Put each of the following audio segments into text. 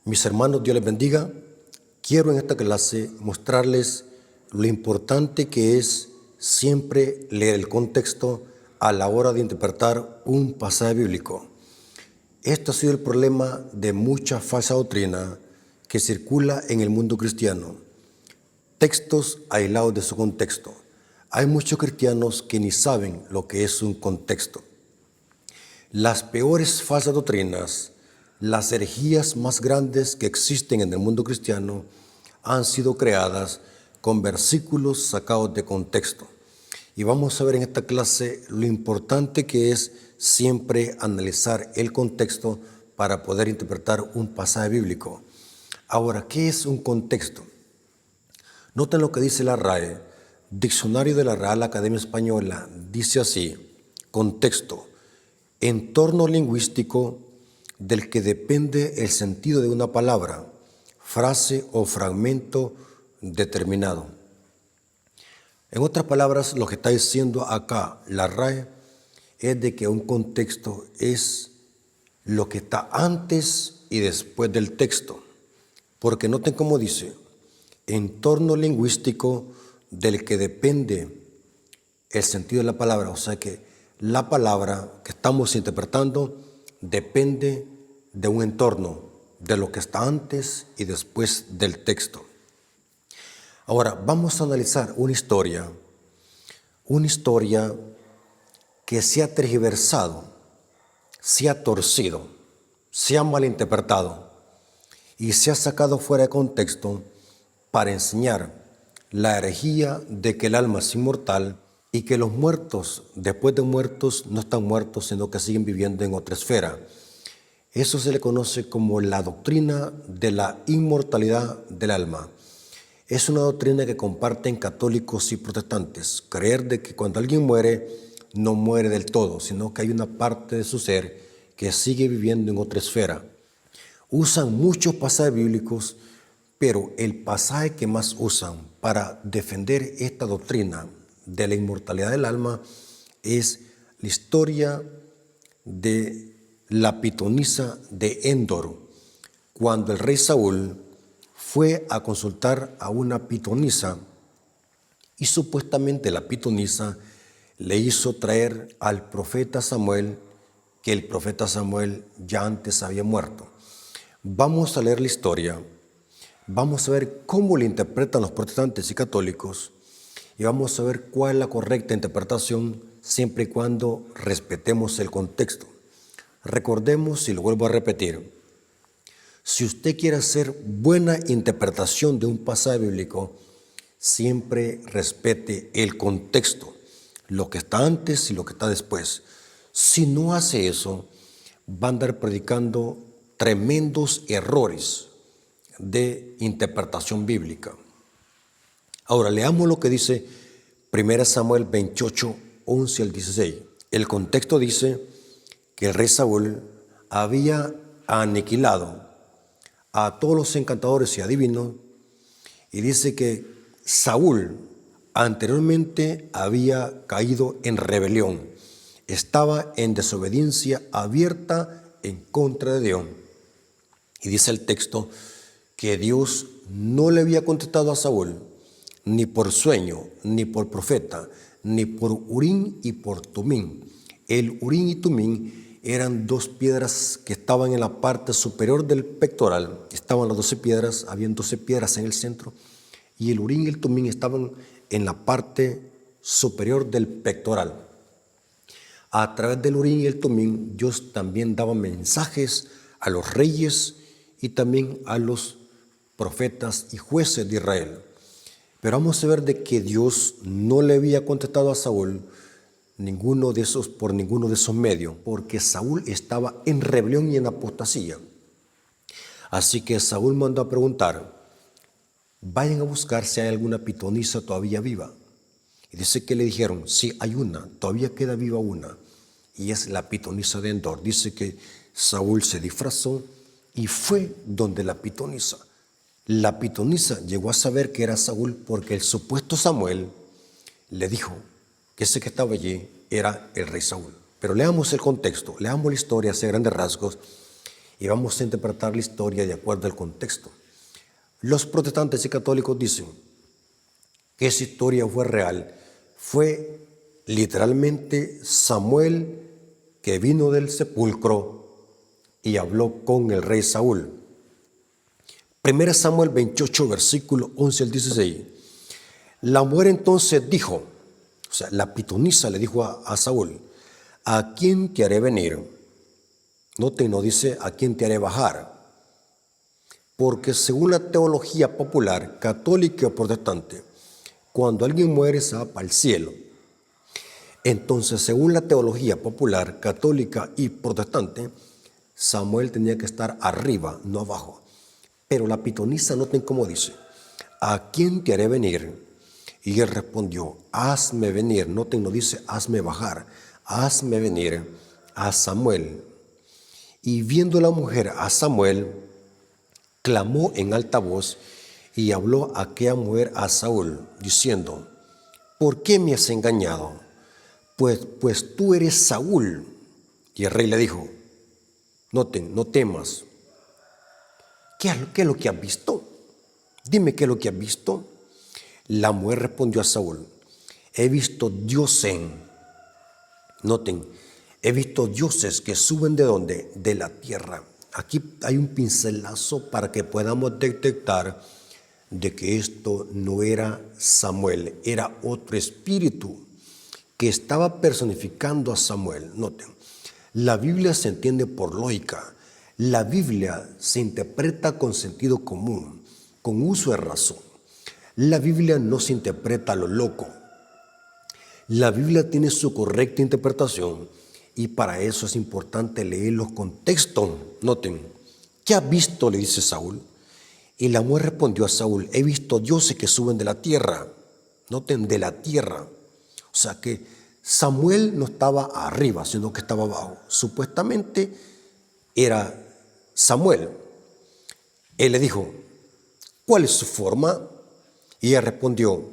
Mis hermanos, Dios les bendiga. Quiero en esta clase mostrarles lo importante que es siempre leer el contexto a la hora de interpretar un pasaje bíblico. Esto ha sido el problema de mucha falsa doctrina que circula en el mundo cristiano. Textos aislados de su contexto. Hay muchos cristianos que ni saben lo que es un contexto. Las peores falsas doctrinas, las herejías más grandes que existen en el mundo cristiano han sido creadas con versículos sacados de contexto. Y vamos a ver en esta clase lo importante que es siempre analizar el contexto para poder interpretar un pasaje bíblico. Ahora, ¿qué es un contexto? Noten lo que dice la RAE, Diccionario de la Real Academia Española, dice así: contexto, entorno lingüístico del que depende el sentido de una palabra, frase o fragmento determinado. En otras palabras, lo que está diciendo acá la RAE es de que un contexto es lo que está antes y después del texto. Porque noten cómo dice, entorno lingüístico del que depende el sentido de la palabra. O sea que la palabra que estamos interpretando depende de un entorno, de lo que está antes y después del texto. Ahora, vamos a analizar una historia que se ha tergiversado, se ha torcido, se ha malinterpretado y se ha sacado fuera de contexto para enseñar la herejía de que el alma es inmortal y que los muertos, después de muertos, no están muertos, sino que siguen viviendo en otra esfera. Eso se le conoce como la doctrina de la inmortalidad del alma. Es una doctrina que comparten católicos y protestantes. Creer de que cuando alguien muere, no muere del todo, sino que hay una parte de su ser que sigue viviendo en otra esfera. Usan muchos pasajes bíblicos, pero el pasaje que más usan para defender esta doctrina de la inmortalidad del alma es la historia de la pitonisa de Endor, cuando el rey Saúl fue a consultar a una pitonisa y supuestamente la pitonisa le hizo traer al profeta Samuel, que el profeta Samuel ya antes había muerto. Vamos a leer la historia, vamos a ver cómo la interpretan los protestantes y católicos y vamos a ver cuál es la correcta interpretación siempre y cuando respetemos el contexto. Recordemos, y lo vuelvo a repetir, si usted quiere hacer buena interpretación de un pasaje bíblico, siempre respete el contexto, lo que está antes y lo que está después. Si no hace eso, va a andar predicando tremendos errores de interpretación bíblica. Ahora, leamos lo que dice 1 Samuel 28, 11 al 16. El contexto dice que el rey Saúl había aniquilado a todos los encantadores y adivinos, y dice que Saúl anteriormente había caído en rebelión, estaba en desobediencia abierta en contra de Dios. Y dice el texto que Dios no le había contestado a Saúl, ni por sueño, ni por profeta, ni por Urín y por Tumín. El Urín y Tumín eran dos piedras que estaban en la parte superior del pectoral. Estaban las 12 piedras, habían 12 piedras en el centro, y el Urín y el Tumín estaban en la parte superior del pectoral. A través del Urín y el Tumín, Dios también daba mensajes a los reyes y también a los profetas y jueces de Israel. Pero vamos a ver de que Dios no le había contestado a Saúl por ninguno de esos medios, porque Saúl estaba en rebelión y en apostasía. Así que Saúl mandó a preguntar, vayan a buscar si hay alguna pitonisa todavía viva. Y dice que le dijeron, sí, hay una, todavía queda viva una, y es la pitonisa de Endor. Dice que Saúl se disfrazó y fue donde la pitonisa. La pitonisa llegó a saber que era Saúl porque el supuesto Samuel le dijo que ese que estaba allí era el rey Saúl. Pero leamos el contexto, leamos la historia, hace grandes rasgos, y vamos a interpretar la historia de acuerdo al contexto. Los protestantes y católicos dicen que esa historia fue real, fue literalmente Samuel que vino del sepulcro y habló con el rey Saúl. 1 Samuel 28, versículo 11 al 16. La mujer entonces dijo, o sea, la pitonisa le dijo a Saúl, ¿a quién te haré venir? Noten, no dice a quién te haré bajar. Porque según la teología popular, católica o protestante, cuando alguien muere se va para el cielo. Entonces, según la teología popular, católica y protestante, Samuel tenía que estar arriba, no abajo. Pero la pitonisa, noten cómo dice, ¿a quién te haré venir? Y él respondió, hazme venir. Noten, no dice, hazme bajar, hazme venir a Samuel. Y viendo la mujer a Samuel, clamó en alta voz y habló aquella mujer a Saúl, diciendo, ¿por qué me has engañado? Pues tú eres Saúl. Y el rey le dijo, noten, no temas. ¿Qué es lo que has visto? Dime qué es lo que has visto. La mujer respondió a Saúl, he visto dioses. Noten, he visto dioses que suben ¿de dónde? De la tierra. Aquí hay un pincelazo para que podamos detectar de que esto no era Samuel, era otro espíritu que estaba personificando a Samuel. Noten, la Biblia se entiende por lógica. La Biblia se interpreta con sentido común, con uso de razón. La Biblia no se interpreta a lo loco. La Biblia tiene su correcta interpretación y para eso es importante leer los contextos. Noten, ¿qué has visto?, le dice Saúl. Y la mujer respondió a Saúl, he visto dioses que suben de la tierra. Noten, de la tierra. O sea que Samuel no estaba arriba, sino que estaba abajo. Supuestamente era Samuel. Él le dijo, ¿cuál es su forma? Y ella respondió,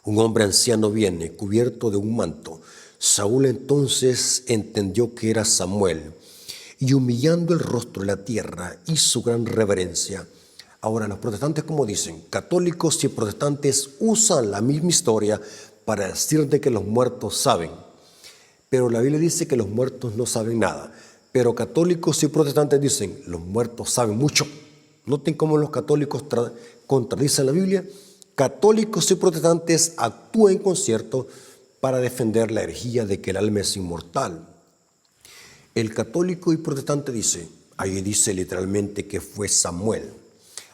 un hombre anciano viene, cubierto de un manto. Saúl entonces entendió que era Samuel, y humillando el rostro en la tierra, hizo gran reverencia. Ahora, los protestantes, como dicen, católicos y protestantes usan la misma historia para decir de que los muertos saben. Pero la Biblia dice que los muertos no saben nada. Pero católicos y protestantes dicen, los muertos saben mucho. Noten cómo los católicos contradicen la Biblia. Católicos y protestantes actúan en concierto para defender la herejía de que el alma es inmortal. El católico y protestante dice, ahí dice literalmente que fue Samuel.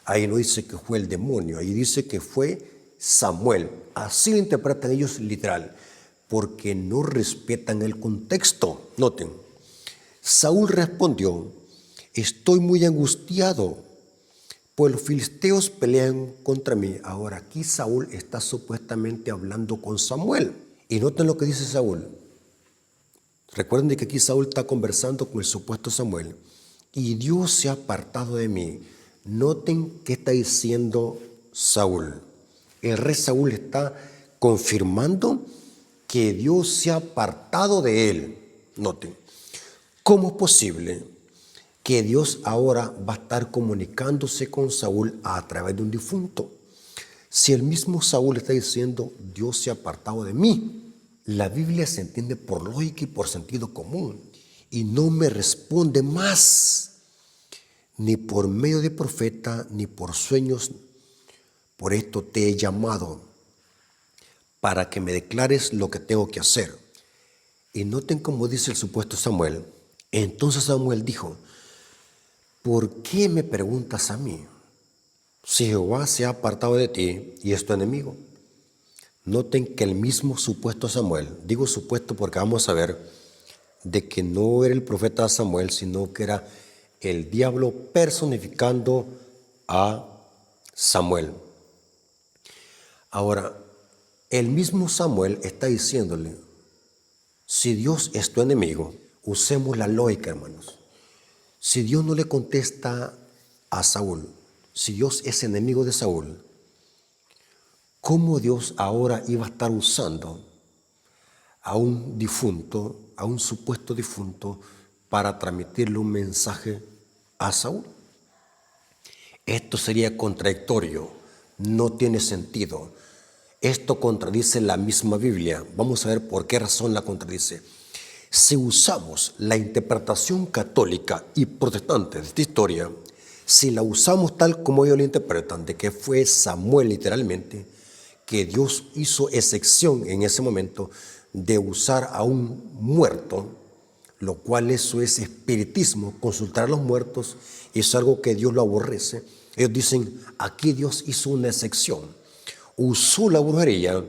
Ahí no dice que fue el demonio, ahí dice que fue Samuel. Así lo interpretan ellos literal, porque no respetan el contexto. Noten, Saúl respondió, estoy muy angustiado, pues los filisteos pelean contra mí. Ahora aquí Saúl está supuestamente hablando con Samuel. Y noten lo que dice Saúl. Recuerden que aquí Saúl está conversando con el supuesto Samuel. Y Dios se ha apartado de mí. Noten qué está diciendo Saúl. El rey Saúl está confirmando que Dios se ha apartado de él. Noten, ¿cómo es posible que Dios ahora va a estar comunicándose con Saúl a través de un difunto? Si el mismo Saúl está diciendo, Dios se ha apartado de mí. La Biblia se entiende por lógica y por sentido común. Y no me responde más, ni por medio de profeta, ni por sueños. Por esto te he llamado, para que me declares lo que tengo que hacer. Y noten cómo dice el supuesto Samuel. Entonces Samuel dijo, ¿por qué me preguntas a mí? Si Jehová se ha apartado de ti y es tu enemigo. Noten que el mismo supuesto Samuel, digo supuesto porque vamos a ver de que no era el profeta Samuel, sino que era el diablo personificando a Samuel. Ahora, el mismo Samuel está diciéndole, si Dios es tu enemigo, usemos la lógica, hermanos. Si Dios no le contesta a Saúl, si Dios es enemigo de Saúl, ¿cómo Dios ahora iba a estar usando a un difunto, a un supuesto difunto, para transmitirle un mensaje a Saúl. Esto sería contradictorio, no tiene sentido. Esto contradice la misma Biblia. Vamos a ver por qué razón la contradice. Si usamos la interpretación católica y protestante de esta historia, si la usamos tal como ellos la interpretan, de que fue Samuel literalmente, que Dios hizo excepción en ese momento de usar a un muerto, lo cual eso es espiritismo, consultar a los muertos, es algo que Dios lo aborrece. Ellos dicen, aquí Dios hizo una excepción, usó la brujería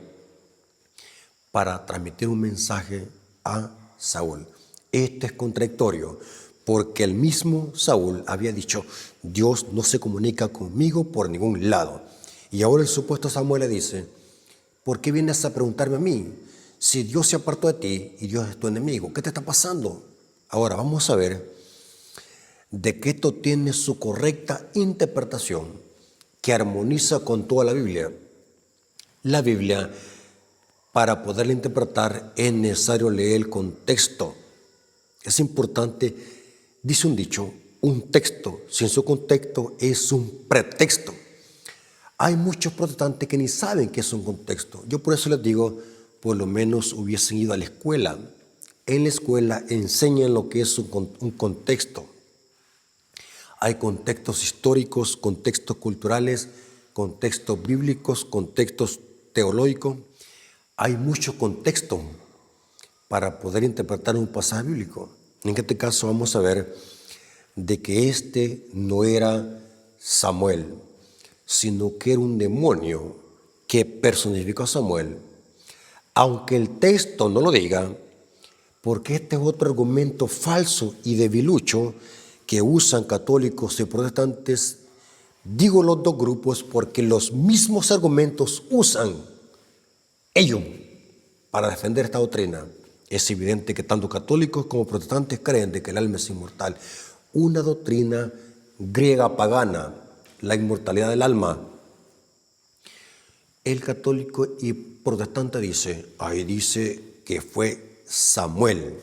para transmitir un mensaje a Saúl. Esto es contradictorio, porque el mismo Saúl había dicho, Dios no se comunica conmigo por ningún lado. Y ahora el supuesto Samuel le dice, ¿por qué vienes a preguntarme a mí? Si Dios se apartó de ti y Dios es tu enemigo, ¿qué te está pasando? Ahora vamos a ver de que esto tiene su correcta interpretación que armoniza con toda la Biblia. La Biblia, para poderla interpretar, es necesario leer el contexto. Es importante, dice un dicho, un texto sin su contexto es un pretexto. Hay muchos protestantes que ni saben qué es un contexto. Yo por eso les digo, por lo menos hubiesen ido a la escuela. En la escuela enseñan lo que es un contexto. Hay contextos históricos, contextos culturales, contextos bíblicos, contextos teológicos. Hay mucho contexto para poder interpretar un pasaje bíblico. En este caso vamos a ver de que este no era Samuel, sino que era un demonio que personificó a Samuel. Aunque el texto no lo diga, porque este es otro argumento falso y debilucho que usan católicos y protestantes. Digo los dos grupos porque los mismos argumentos usan ellos para defender esta doctrina. Es evidente que tanto católicos como protestantes creen de que el alma es inmortal. Una doctrina griega pagana, la inmortalidad del alma. El católico y protestante ahí dice que fue Samuel.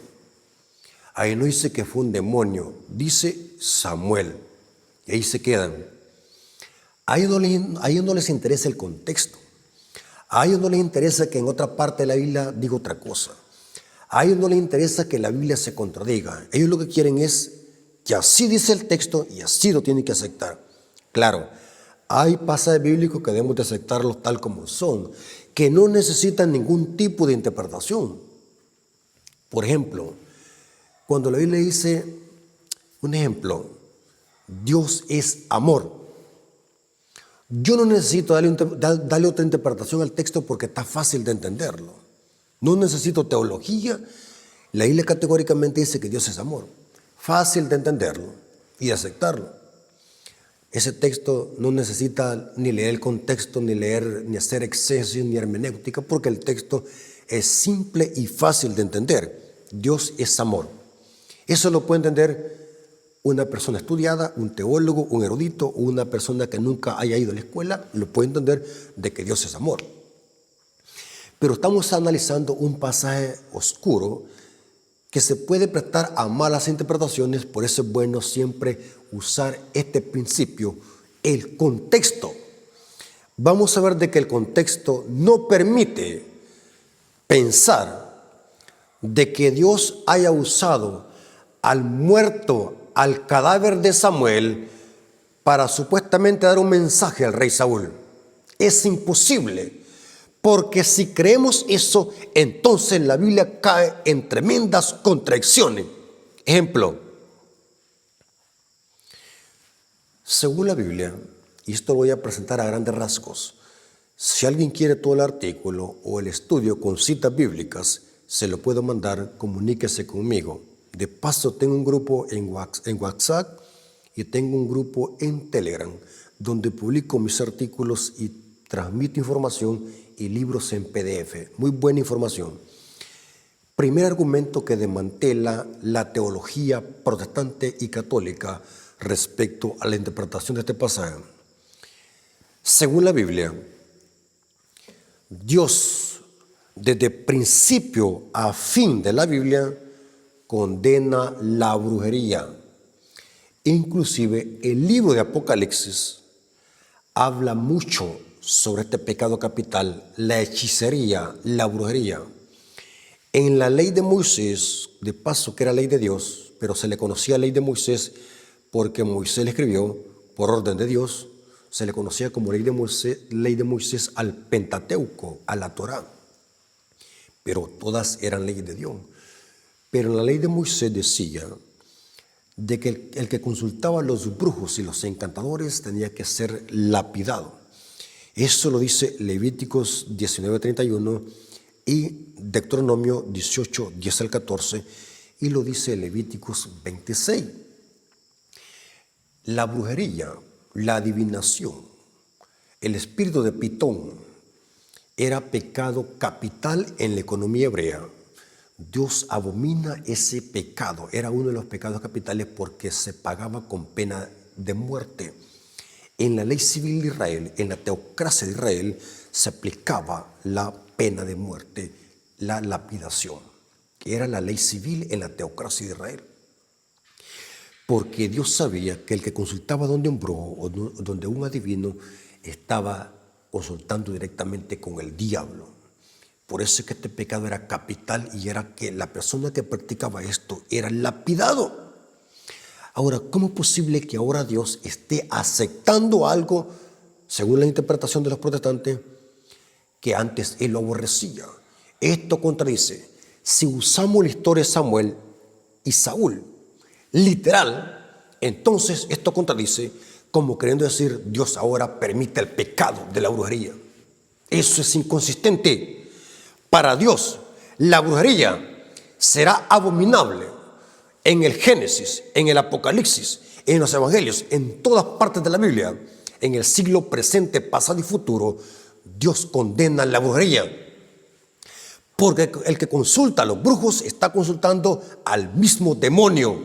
Ahí no dice que fue un demonio, dice Samuel. Y ahí se quedan. A ellos no les interesa el contexto. A ellos no les interesa que en otra parte de la Biblia diga otra cosa. A ellos no les interesa que la Biblia se contradiga. Ellos lo que quieren es que así dice el texto y así lo tienen que aceptar. Claro, hay pasajes bíblicos que debemos de aceptarlos tal como son, que no necesitan ningún tipo de interpretación. Por ejemplo, cuando la Biblia dice, un ejemplo, Dios es amor. Yo no necesito darle otra interpretación al texto porque está fácil de entenderlo. No necesito teología. La Biblia categóricamente dice que Dios es amor. Fácil de entenderlo y de aceptarlo. Ese texto no necesita ni leer el contexto, ni hacer excesos, ni hermenéutica, porque el texto es simple y fácil de entender. Dios es amor. Eso lo puede entender una persona estudiada, un teólogo, un erudito, o una persona que nunca haya ido a la escuela, lo puede entender de que Dios es amor. Pero estamos analizando un pasaje oscuro que se puede prestar a malas interpretaciones, por eso es bueno siempre usar este principio, el contexto. Vamos a ver de que el contexto no permite pensar de que Dios haya usado al muerto, al cadáver de Samuel, para supuestamente dar un mensaje al rey Saúl. Es imposible, porque si creemos eso, entonces la Biblia cae en tremendas contradicciones. Ejemplo, según la Biblia, y esto lo voy a presentar a grandes rasgos, si alguien quiere todo el artículo o el estudio con citas bíblicas, se lo puedo mandar, comuníquese conmigo. De paso, tengo un grupo en WhatsApp y tengo un grupo en Telegram, donde publico mis artículos y transmito información y libros en PDF. Muy buena información. Primer argumento que desmantela la teología protestante y católica respecto a la interpretación de este pasaje. Según la Biblia, Dios, desde principio a fin de la Biblia, condena la brujería. Inclusive el libro de Apocalipsis habla mucho sobre este pecado capital, la hechicería, la brujería. En la ley de Moisés, de paso que era ley de Dios, pero se le conocía ley de Moisés porque Moisés le escribió por orden de Dios, se le conocía como ley de Moisés al Pentateuco, a la Torá, pero todas eran leyes de Dios. Pero en la ley de Moisés decía de que el que consultaba a los brujos y los encantadores tenía que ser lapidado. Eso lo dice Levíticos 19:31 y Deuteronomio 18:10 al 14, y lo dice Levíticos 26. La brujería, la adivinación, el espíritu de Pitón era pecado capital en la economía hebrea. Dios abomina ese pecado, era uno de los pecados capitales porque se pagaba con pena de muerte. En la ley civil de Israel, en la teocracia de Israel, se aplicaba la pena de muerte, la lapidación, que era la ley civil en la teocracia de Israel. Porque Dios sabía que el que consultaba donde un brujo o donde un adivino estaba consultando directamente con el diablo. Por eso es que este pecado era capital y era que la persona que practicaba esto era lapidado. Ahora, ¿cómo es posible que ahora Dios esté aceptando algo, según la interpretación de los protestantes, que antes Él lo aborrecía? Esto contradice. Si usamos la historia de Samuel y Saúl, literal, entonces esto contradice, como queriendo decir, Dios ahora permite el pecado de la brujería. Eso es inconsistente. Para Dios, la brujería será abominable en el Génesis, en el Apocalipsis, en los Evangelios, en todas partes de la Biblia. En el siglo presente, pasado y futuro, Dios condena la brujería. Porque el que consulta a los brujos está consultando al mismo demonio.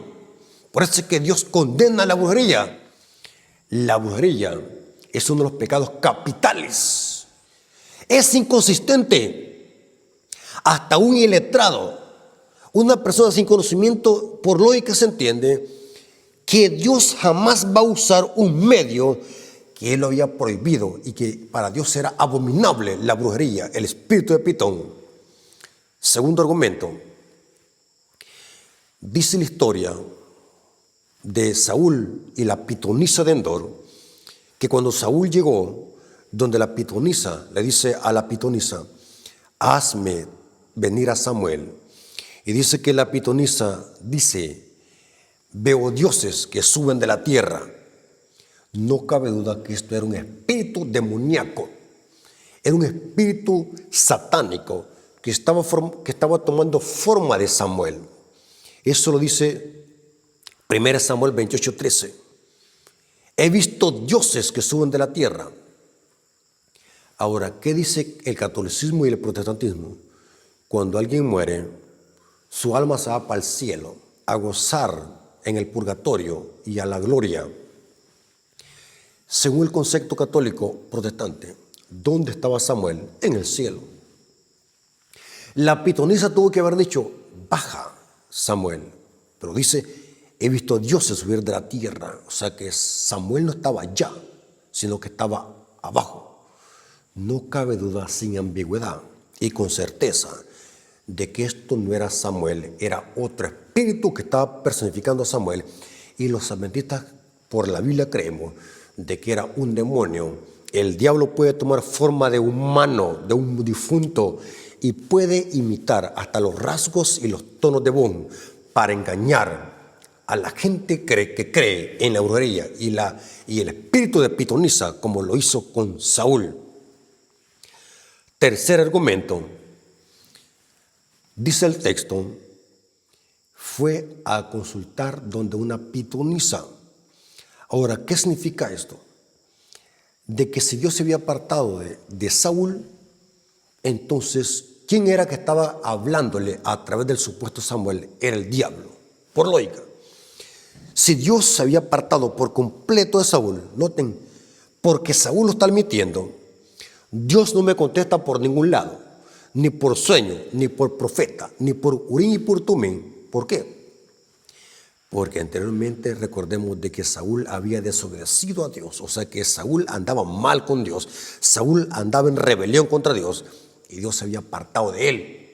Por eso es que Dios condena la brujería. La brujería es uno de los pecados capitales. Es inconsistente. Hasta un iletrado, una persona sin conocimiento, por lógica se entiende que Dios jamás va a usar un medio que Él lo había prohibido y que para Dios era abominable, la brujería, el espíritu de Pitón. Segundo argumento, dice la historia de Saúl y la pitonisa de Endor, que cuando Saúl llegó, donde la pitonisa le dice a la pitonisa, hazme venir a Samuel, y dice que la pitonisa dice, veo dioses que suben de la tierra. No cabe duda que esto era un espíritu demoníaco, era un espíritu satánico que estaba tomando forma de Samuel. Eso lo dice 1 Samuel 28:13. He visto dioses que suben de la tierra. Ahora, ¿qué dice el catolicismo y el protestantismo? Cuando alguien muere, su alma se va para el cielo, a gozar en el purgatorio y a la gloria. Según el concepto católico protestante, ¿dónde estaba Samuel? En el cielo. La pitonisa tuvo que haber dicho, baja Samuel, pero dice, he visto dioses subir de la tierra. O sea que Samuel no estaba allá, sino que estaba abajo. No cabe duda sin ambigüedad y con certeza de que esto no era Samuel, era otro espíritu que estaba personificando a Samuel. Y los adventistas por la Biblia creemos de que era un demonio. El diablo puede tomar forma de humano, de un difunto, y puede imitar hasta los rasgos y los tonos de voz para engañar a la gente que cree en la brujería y el espíritu de pitonisa, como lo hizo con Saúl. Tercer argumento, dice el texto, fue a consultar donde una pitonisa. Ahora, ¿qué significa esto? De que si Dios se había apartado de Saúl, entonces, ¿quién era que estaba hablándole a través del supuesto Samuel? Era el diablo, por lógica. Si Dios se había apartado por completo de Saúl, noten, porque Saúl lo está admitiendo, Dios no me contesta por ningún lado, ni por sueño, ni por profeta, ni por Urim y por Tumim. ¿Por qué? Porque anteriormente recordemos de que Saúl había desobedecido a Dios, o sea que Saúl andaba mal con Dios, Saúl andaba en rebelión contra Dios y Dios se había apartado de él.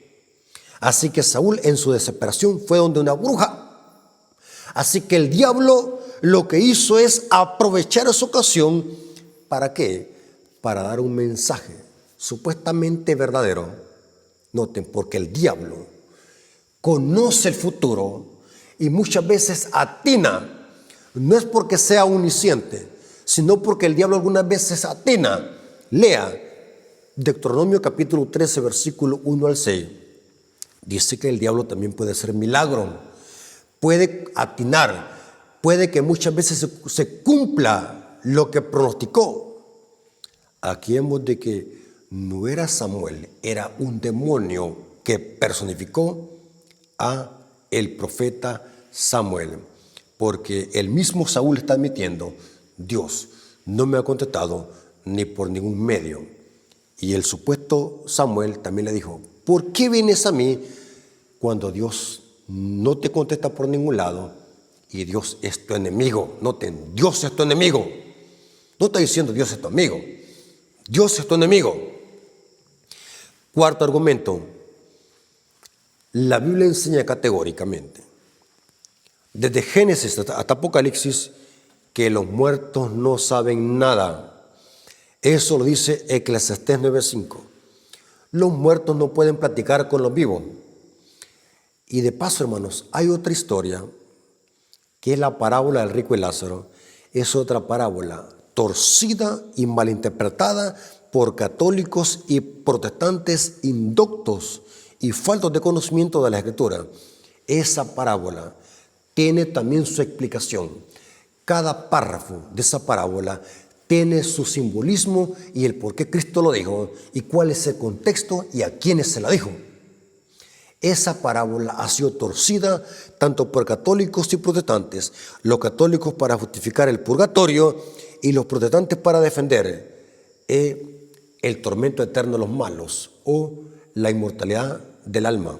Así que Saúl en su desesperación fue donde una bruja. Así que el diablo lo que hizo es aprovechar esa ocasión. ¿Para qué? Para dar un mensaje supuestamente verdadero. Noten, porque el diablo conoce el futuro y muchas veces atina. No es porque sea omnisciente, sino porque el diablo algunas veces atina. Lea Deuteronomio capítulo 13, versículo 1 al 6. Dice que el diablo también puede hacer milagro, puede atinar, puede que muchas veces se cumpla lo que pronosticó. Aquí vemos de que no era Samuel, era un demonio que personificó a el profeta Samuel, porque el mismo Saúl está admitiendo: Dios no me ha contestado ni por ningún medio. Y el supuesto Samuel también le dijo: ¿por qué vienes a mí cuando Dios no te contesta por ningún lado y Dios es tu enemigo? Noten, Dios es tu enemigo. No está diciendo Dios es tu amigo, Dios es tu enemigo. Cuarto argumento, la Biblia enseña categóricamente, desde Génesis hasta Apocalipsis, que los muertos no saben nada. Eso lo dice Eclesiastés 9:5. Los muertos no pueden platicar con los vivos. Y de paso, hermanos, hay otra historia, que es la parábola del rico y Lázaro. Es otra parábola torcida y malinterpretada por católicos y protestantes indoctos y faltos de conocimiento de la Escritura. Esa parábola tiene también su explicación. Cada párrafo de esa parábola tiene su simbolismo y el por qué Cristo lo dijo y cuál es el contexto y a quiénes se la dijo. Esa parábola ha sido torcida tanto por católicos y protestantes, los católicos para justificar el purgatorio y los protestantes para defender el tormento eterno de los malos o la inmortalidad del alma.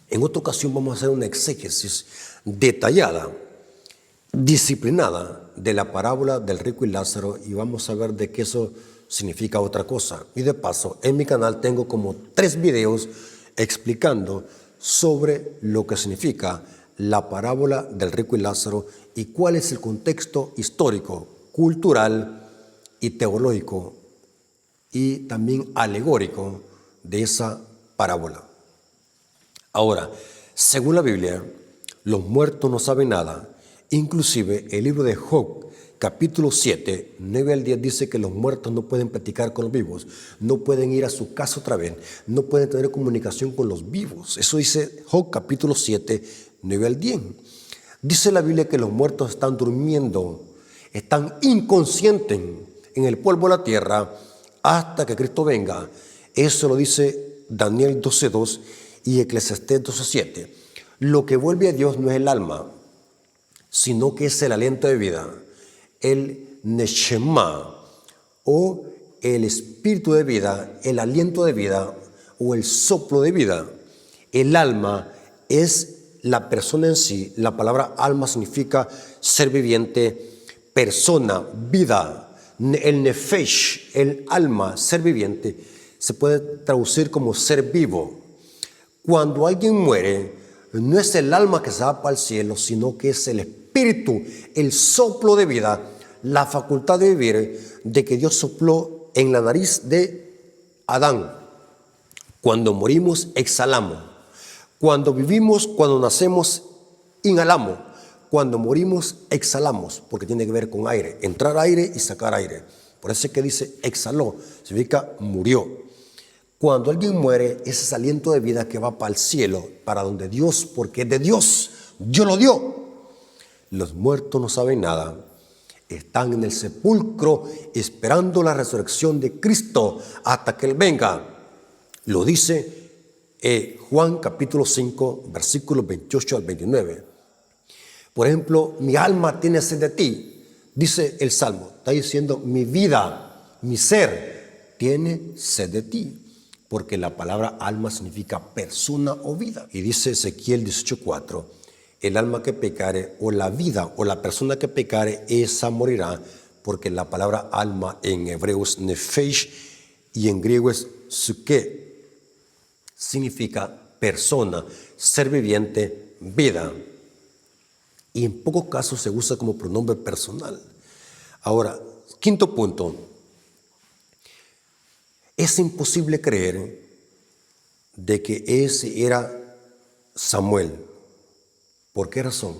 En otra ocasión vamos a hacer una exégesis detallada, disciplinada de la parábola del rico y Lázaro y vamos a ver de qué eso significa otra cosa. Y de paso, en mi canal tengo como 3 videos explicando sobre lo que significa la parábola del rico y Lázaro y cuál es el contexto histórico, cultural y teológico y también alegórico de esa parábola. Ahora, según la Biblia, los muertos no saben nada. Inclusive el libro de Job, capítulo 7, 9 al 10, dice que los muertos no pueden platicar con los vivos, no pueden ir a su casa otra vez, no pueden tener comunicación con los vivos. Eso dice Job, capítulo 7, 9 al 10. Dice la Biblia que los muertos están durmiendo, están inconscientes en el polvo de la tierra hasta que Cristo venga. Eso lo dice Daniel 12:2 y Eclesiastés 12:7. Lo que vuelve a Dios no es el alma, sino que es el aliento de vida, el neshama o el espíritu de vida, el aliento de vida o el soplo de vida. El alma es la persona en sí. La palabra alma significa ser viviente, persona, vida. El nefesh, el alma, ser viviente, se puede traducir como ser vivo. Cuando alguien muere, no es el alma que se va para el cielo, sino que es el espíritu, el soplo de vida, la facultad de vivir de que Dios sopló en la nariz de Adán. Cuando morimos, exhalamos. Cuando vivimos, cuando nacemos, inhalamos. Cuando morimos, exhalamos, porque tiene que ver con aire, entrar aire y sacar aire. Por eso es que dice exhaló, significa murió. Cuando alguien muere, ese es aliento de vida que va para el cielo, para donde Dios, porque es de Dios, Dios lo dio. Los muertos no saben nada, están en el sepulcro esperando la resurrección de Cristo hasta que Él venga. Lo dice Juan capítulo 5, versículos 28 al 29. Por ejemplo, mi alma tiene sed de ti, dice el Salmo. Está diciendo mi vida, mi ser, tiene sed de ti. Porque la palabra alma significa persona o vida. Y dice Ezequiel 18:4, el alma que pecare, o la vida, o la persona que pecare, esa morirá, porque la palabra alma en hebreo es nefesh y en griego es psuke. Significa persona, ser viviente, vida. Y en pocos casos se usa como pronombre personal. Ahora, quinto punto. Es imposible creer de que ese era Samuel. ¿Por qué razón?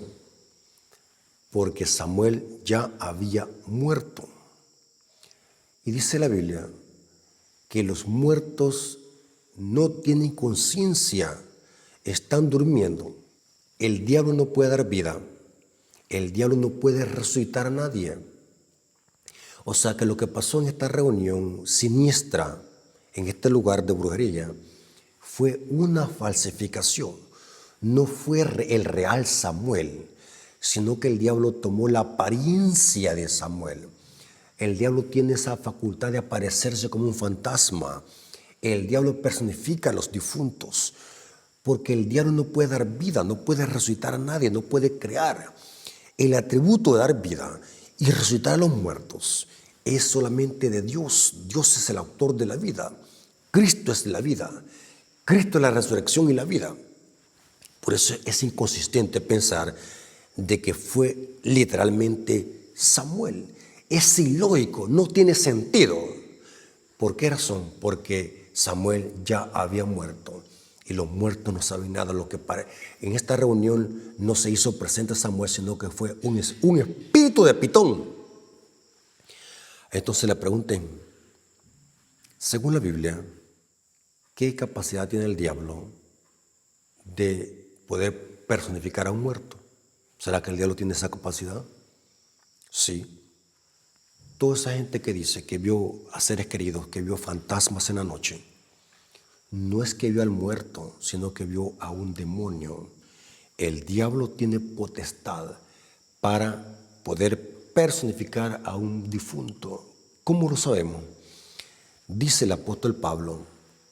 Porque Samuel ya había muerto. Y dice la Biblia que los muertos no tienen conciencia, están durmiendo. El diablo no puede dar vida, el diablo no puede resucitar a nadie. O sea que lo que pasó en esta reunión siniestra, en este lugar de brujería, fue una falsificación. No fue el real Samuel, sino que el diablo tomó la apariencia de Samuel. El diablo tiene esa facultad de aparecerse como un fantasma. El diablo personifica a los difuntos, porque el diablo no puede dar vida, no puede resucitar a nadie, no puede crear. El atributo de dar vida y resucitar a los muertos es solamente de Dios. Dios es el autor de la vida. Cristo es la vida. Cristo es la resurrección y la vida. Por eso es inconsistente pensar de que fue literalmente Samuel. Es ilógico, no tiene sentido. ¿Por qué razón? Porque Samuel ya había muerto y los muertos no saben nada. En esta reunión no se hizo presente Samuel, sino que fue un espíritu de Pitón. Entonces le pregunten, según la Biblia, ¿qué capacidad tiene el diablo de poder personificar a un muerto? ¿Será que el diablo tiene esa capacidad? Sí. Toda esa gente que dice que vio a seres queridos, que vio fantasmas en la noche, no es que vio al muerto, sino que vio a un demonio. El diablo tiene potestad para poder personificar a un difunto. ¿Cómo lo sabemos? Dice el apóstol Pablo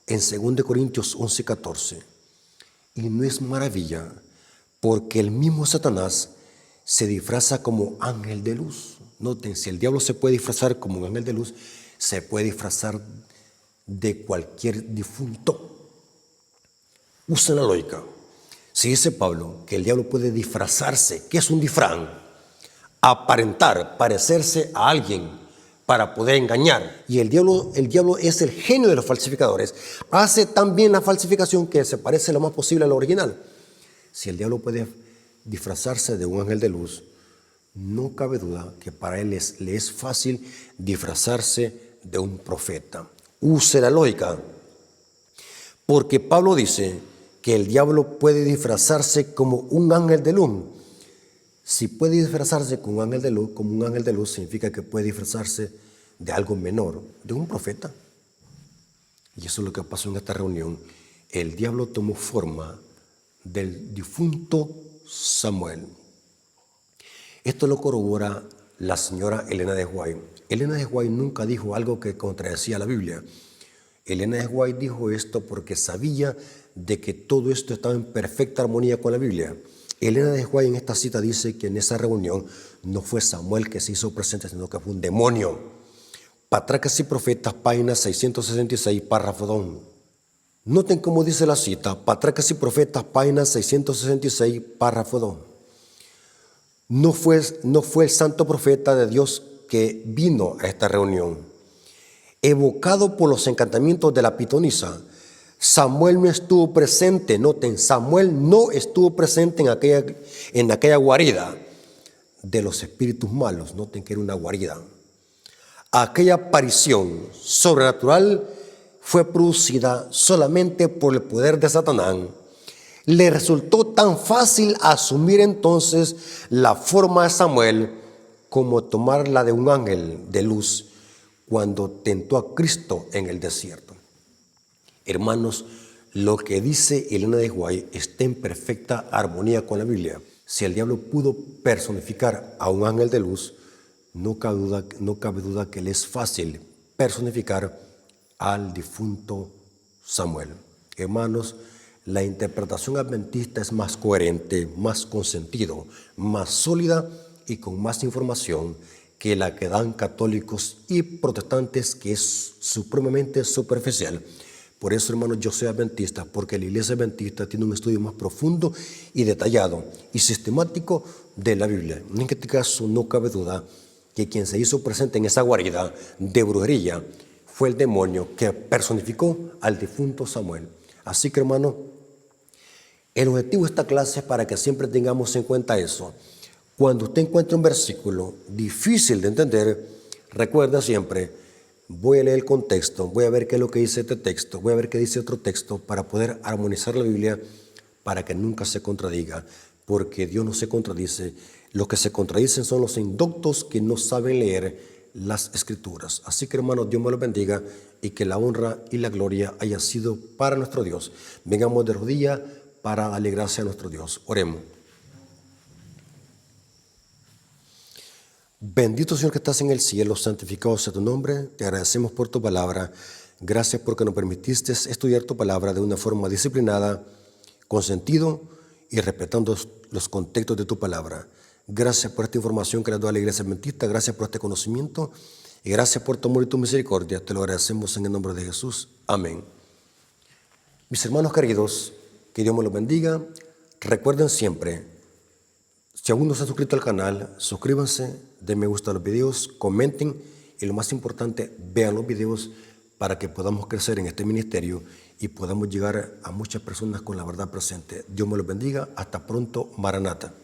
en 2 Corintios 11:14, y no es maravilla, porque el mismo Satanás se disfraza como ángel de luz. Noten, si el diablo se puede disfrazar como un ángel de luz, se puede disfrazar de cualquier difunto. Usa la lógica. Si dice Pablo que el diablo puede disfrazarse, ¿qué es un disfraz? Aparentar, parecerse a alguien para poder engañar. Y el diablo es el genio de los falsificadores. Hace tan bien la falsificación que se parece lo más posible al original. Si el diablo puede disfrazarse de un ángel de luz, no cabe duda que para él le es fácil disfrazarse de un profeta. Use la lógica. Porque Pablo dice que el diablo puede disfrazarse como un ángel de luz. Si puede disfrazarse como un ángel de luz, significa que puede disfrazarse de algo menor, de un profeta. Y eso es lo que pasó en esta reunión. El diablo tomó forma del difunto Samuel. Esto lo corrobora la señora Elena de White. Elena de White nunca dijo algo que contradecía la Biblia. Elena de White dijo esto porque sabía de que todo esto estaba en perfecta armonía con la Biblia. Elena de White en esta cita dice que en esa reunión no fue Samuel que se hizo presente, sino que fue un demonio. Patriarcas y Profetas, página 666, párrafo 2. Noten cómo dice la cita, Patriarcas y Profetas, página 666, párrafo 2. No fue el santo profeta de Dios que vino a esta reunión. Evocado por los encantamientos de la pitonisa, Samuel no estuvo presente. Noten, Samuel no estuvo presente en aquella guarida de los espíritus malos. Noten que era una guarida. Aquella aparición sobrenatural fue producida solamente por el poder de Satanás. Le resultó tan fácil asumir entonces la forma de Samuel como tomar la de un ángel de luz cuando tentó a Cristo en el desierto. Hermanos, lo que dice Elena de White está en perfecta armonía con la Biblia. Si el diablo pudo personificar a un ángel de luz, no cabe duda que le es fácil personificar al difunto Samuel. Hermanos, la interpretación adventista es más coherente, más con sentido, más sólida y con más información que la que dan católicos y protestantes, que es supremamente superficial. Por eso, hermanos, yo soy adventista, porque la iglesia adventista tiene un estudio más profundo y detallado y sistemático de la Biblia. En este caso no cabe duda que quien se hizo presente en esa guarida de brujería fue el demonio que personificó al difunto Samuel. Así que, hermano, el objetivo de esta clase es para que siempre tengamos en cuenta eso. Cuando usted encuentre un versículo difícil de entender, recuerda siempre: voy a leer el contexto, voy a ver qué es lo que dice este texto, voy a ver qué dice otro texto para poder armonizar la Biblia para que nunca se contradiga, porque Dios no se contradice. Los que se contradicen son los indoctos que no saben leer las Escrituras. Así que, hermanos, Dios me los bendiga y que la honra y la gloria haya sido para nuestro Dios. Vengamos de rodillas para darle gracias a nuestro Dios. Oremos. Bendito Señor que estás en el cielo, santificado sea tu nombre. Te agradecemos por tu palabra. Gracias porque nos permitiste estudiar tu palabra de una forma disciplinada, con sentido y respetando los contextos de tu palabra. Gracias por esta información que nos da la Iglesia Adventista. Gracias por este conocimiento y gracias por tu amor y tu misericordia. Te lo agradecemos en el nombre de Jesús. Amén. Mis hermanos queridos, que Dios me los bendiga. Recuerden siempre, si aún no se han suscrito al canal, suscríbanse, den me gusta a los videos, comenten y lo más importante, vean los videos para que podamos crecer en este ministerio y podamos llegar a muchas personas con la verdad presente. Dios me los bendiga. Hasta pronto. Maranata.